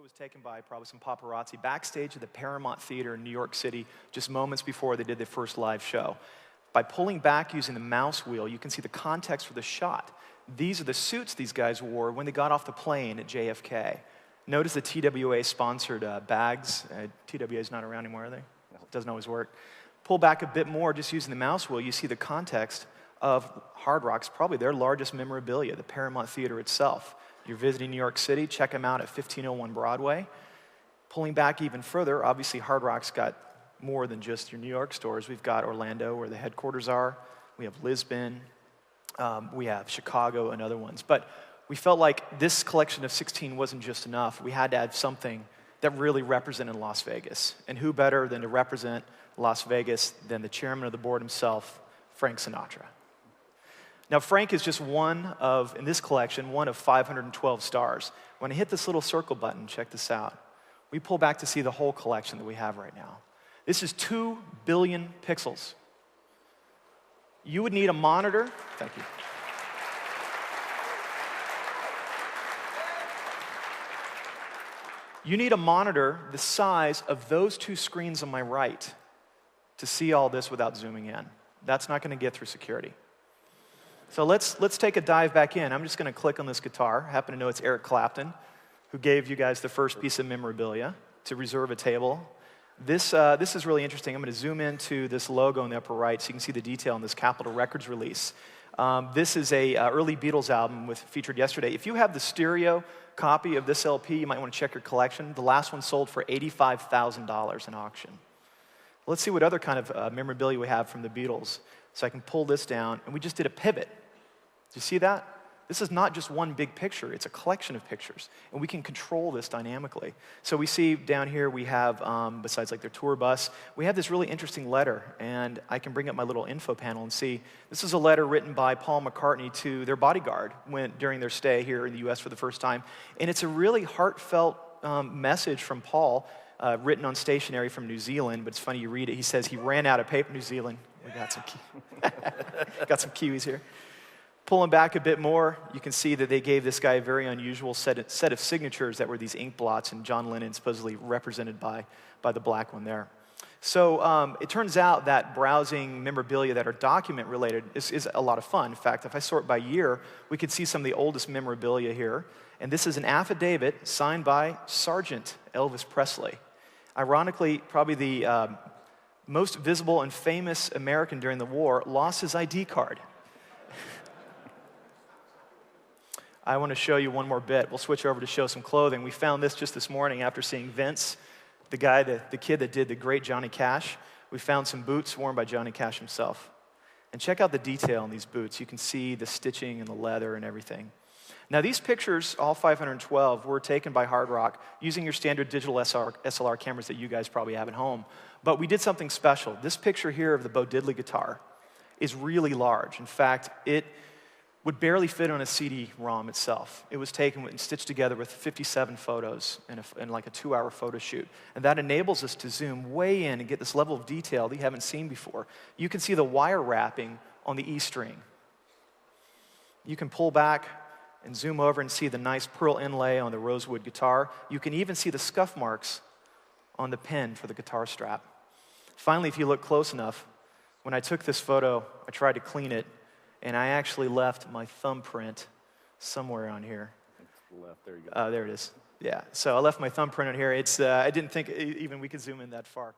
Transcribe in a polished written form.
photo was taken by probably some paparazzi backstage at the Paramount Theater in New York City just moments before they did their first live show. By pulling back using the mouse wheel, you can see the context for the shot. These are the suits these guys wore when they got off the plane at JFK. Notice the TWA-sponsored bags. TWA is not around anymore, are they? No. It doesn't always work. Pull back a bit more just using the mouse wheel, you see the context of Hard Rock's probably their largest memorabilia, the Paramount Theater itself. You're visiting New York City, check them out at 1501 Broadway. Pulling back even further, obviously Hard Rock's got more than just your New York stores. We've got Orlando, where the headquarters are. We have Lisbon. We have Chicago and other ones. But we felt like this collection of 16 wasn't just enough. We had to add something that really represented Las Vegas. And who better than to represent Las Vegas than the chairman of the board himself, Frank Sinatra. Now, Frank is just one of, in this collection, one of 512 stars. When I hit this little circle button, check this out. We pull back to see the whole collection that we have right now. This is 2 billion pixels. You would need a monitor. Thank you. You need a monitor the size of those 2 screens on my right to see all this without zooming in. That's not going to get through security. So let's take a dive back in. I'm just going to click on this guitar. I happen to know it's Eric Clapton, who gave you guys the first piece of memorabilia to reserve a table. This is really interesting. I'm going to zoom into this logo in the upper right so you can see the detail in this Capitol Records release. This is a early Beatles album featured yesterday. If you have the stereo copy of this LP, you might want to check your collection. The last one sold for $85,000 in auction. Let's see what other kind of memorabilia we have from the Beatles. So I can pull this down, and we just did a pivot. Do you see that? This is not just one big picture, it's a collection of pictures, and we can control this dynamically. So we see down here we have, besides like their tour bus, we have this really interesting letter, and I can bring up my little info panel and see, this is a letter written by Paul McCartney to their bodyguard during their stay here in the US for the first time, and it's a really heartfelt message from Paul, written on stationery from New Zealand, but it's funny you read it, he says he ran out of paper, New Zealand. We got some Kiwis here. Pulling back a bit more, you can see that they gave this guy a very unusual set of signatures that were these ink blots, and John Lennon supposedly represented by the black one there. So it turns out that browsing memorabilia that are document related is a lot of fun. In fact, if I sort by year, we could see some of the oldest memorabilia here. And this is an affidavit signed by Sergeant Elvis Presley. Ironically, probably the most visible and famous American during the war lost his ID card. I want to show you one more bit. We'll switch over to show some clothing. We found this just this morning after seeing Vince, the kid that did the great Johnny Cash. We found some boots worn by Johnny Cash himself. And check out the detail in these boots. You can see the stitching and the leather and everything. Now these pictures, all 512, were taken by Hard Rock using your standard digital SLR cameras that you guys probably have at home. But we did something special. This picture here of the Bo Diddley guitar is really large. In fact, it would barely fit on a CD-ROM itself. It was taken and stitched together with 57 photos in like a 2-hour photo shoot. And that enables us to zoom way in and get this level of detail that you haven't seen before. You can see the wire wrapping on the E string. You can pull back and zoom over and see the nice pearl inlay on the rosewood guitar. You can even see the scuff marks on the pin for the guitar strap. Finally, if you look close enough, when I took this photo, I tried to clean it, and I actually left my thumbprint somewhere on here. Left, there you go. Oh, there it is. Yeah, so I left my thumbprint on here. I didn't think even we could zoom in that far.